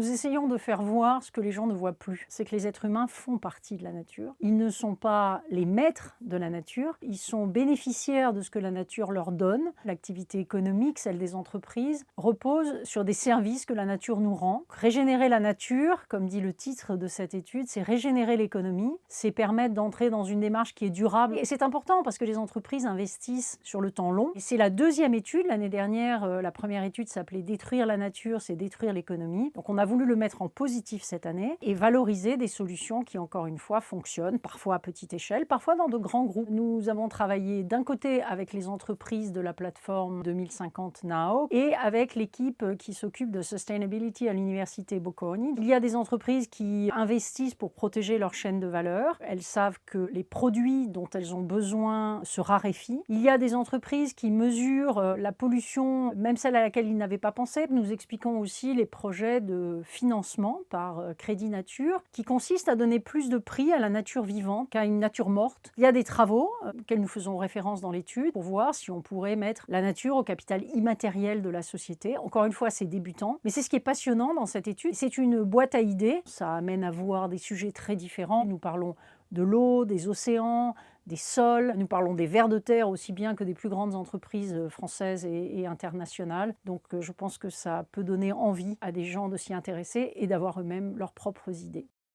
Nous essayons de faire voir ce que les gens ne voient plus. C'est que les êtres humains font partie de la nature. Ils ne sont pas les maîtres de la nature, ils sont bénéficiaires de ce que la nature leur donne. L'activité économique, celle des entreprises, repose sur des services que la nature nous rend. Régénérer la nature, comme dit le titre de cette étude, c'est régénérer l'économie, c'est permettre d'entrer dans une démarche qui est durable. Et c'est important parce que les entreprises investissent sur le temps long. Et c'est la deuxième étude. L'année dernière, la première étude s'appelait Détruire la nature, c'est détruire l'économie. Donc on a voulu le mettre en positif cette année et valoriser des solutions qui, encore une fois, fonctionnent, parfois à petite échelle, parfois dans de grands groupes. Nous avons travaillé d'un côté avec les entreprises de la plateforme 2050 Now et avec l'équipe qui s'occupe de Sustainability à l'université Bocconi. Il y a des entreprises qui investissent pour protéger leur chaîne de valeur. Elles savent que les produits dont elles ont besoin se raréfient. Il y a des entreprises qui mesurent la pollution, même celle à laquelle ils n'avaient pas pensé. Nous expliquons aussi les projets de financement par Crédit Nature qui consistent à donner plus de prix à la nature vivante qu'à une nature morte. Il y a des travaux auxquels nous faisons référence dans l'étude pour voir si on pourrait mettre la nature au capital immatériel de la société. Encore une fois, c'est débutant, mais c'est ce qui est passionnant dans cette étude. C'est une boîte à idées. Ça amène à voir des sujets très différents. Nous parlons de l'eau, des océans, des sols. Nous parlons des vers de terre aussi bien que des plus grandes entreprises françaises et internationales. Donc je pense que ça peut donner envie à des gens de s'y intéresser et d'avoir eux-mêmes leurs propres idées.